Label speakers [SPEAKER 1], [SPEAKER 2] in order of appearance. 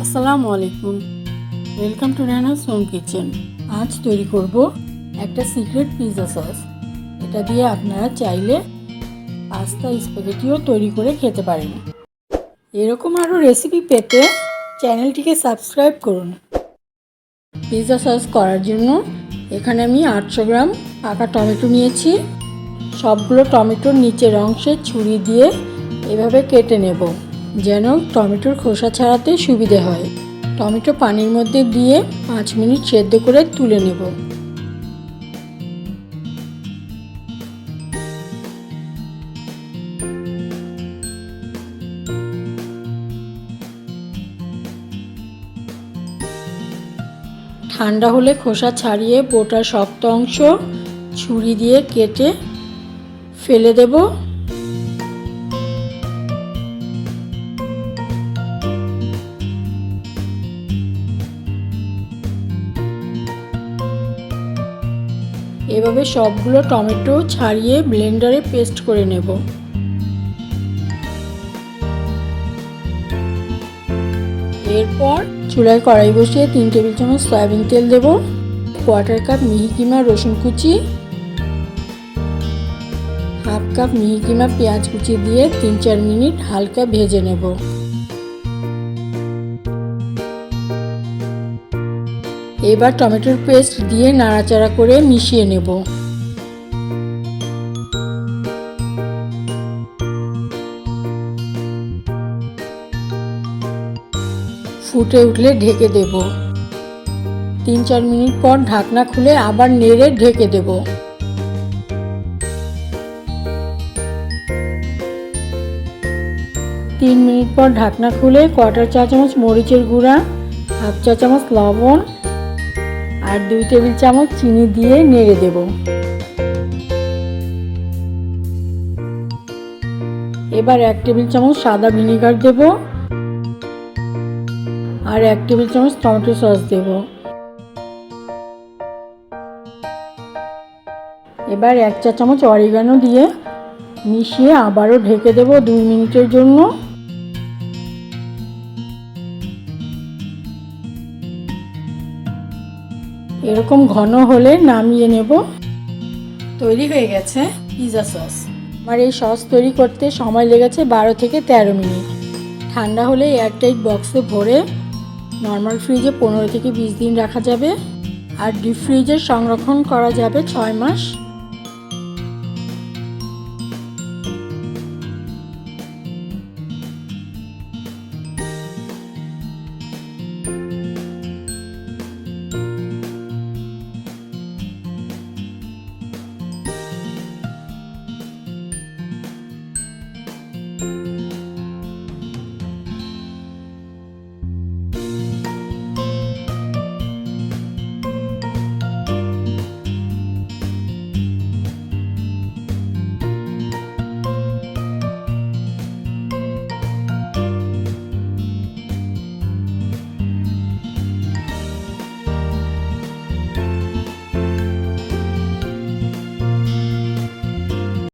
[SPEAKER 1] আসসালামু আলাইকুম, welcome to রেহানাস home kitchen. আজ তৈরি করব একটা সিক্রেট পিৎজা সস। এটা দিয়ে আপনারা চাইলে পাস্তা স্প্যাগেটিও তৈরি করে খেতে পারেন। এরকম আরও রেসিপি পেতে চ্যানেলটিকে সাবস্ক্রাইব করুন। পিৎজা সস করার জন্য এখানে আমি 800 গ্রাম পাকা টমেটো নিয়েছি। সবগুলো টমেটোর নিচের অংশে ছুরি দিয়ে এভাবে কেটে নেব, যেন টমেটোর খোসা ছাড়াতে সুবিধে হয়। টমেটো পানির মধ্যে দিয়ে 5 মিনিট সেদ্ধ করে তুলে নেব। ঠান্ডা হলে খোসা ছাড়িয়ে বোটার শক্ত অংশ ছুরি দিয়ে কেটে ফেলে দেব। এভাবে সবগুলো টমেটো ছাড়িয়ে ব্লেন্ডারে পেস্ট করে নেব। এরপর চুলায় কড়াই বসিয়ে 3 টেবিল চামচ সয়াবিন তেল দেব, 1/4 কাপ মিহি কিমা রসুন কুচি, 1/2 কাপ মিহি কিমা পেঁয়াজ কুচি দিয়ে 3-4 মিনিট হালকা ভেজে নেব। এবার টমেটোর পেস্ট দিয়ে নাড়াচাড়া করে মিশিয়ে নেব। ফুটে উঠলে ঢেকে দেব। 3-4 মিনিট পর ঢাকনা খুলে আবার নেড়ে ঢেকে দেব। 3 মিনিট পর ঢাকনা খুলে 1/4 চা চামচ মরিচের গুঁড়া, 1/2 চা চামচ লবণ আর 2 টেবিল চামচ চিনি দিয়ে নেড়ে দেব। এবার 1 টেবিল চামচ সাদা ভিনেগার দেব আর 1 টেবিল চামচ টমেটো সস দেব। এবার 1 চা চামচ অরিগানো দিয়ে মিশিয়ে আবারও ঢেকে দেব 2 মিনিটের জন্য। এরকম ঘন হলে নামিয়ে নেব। তৈরি হয়ে গেছে পিৎজা সস। আমার এই সস তৈরি করতে সময় লেগেছে 12 থেকে 13 মিনিট। ঠান্ডা হলে এয়ারটাইট বক্সে ভরে নর্মাল ফ্রিজে 15 থেকে 20 দিন রাখা যাবে আর ডিপ ফ্রিজে সংরক্ষণ করা যাবে 6 মাস।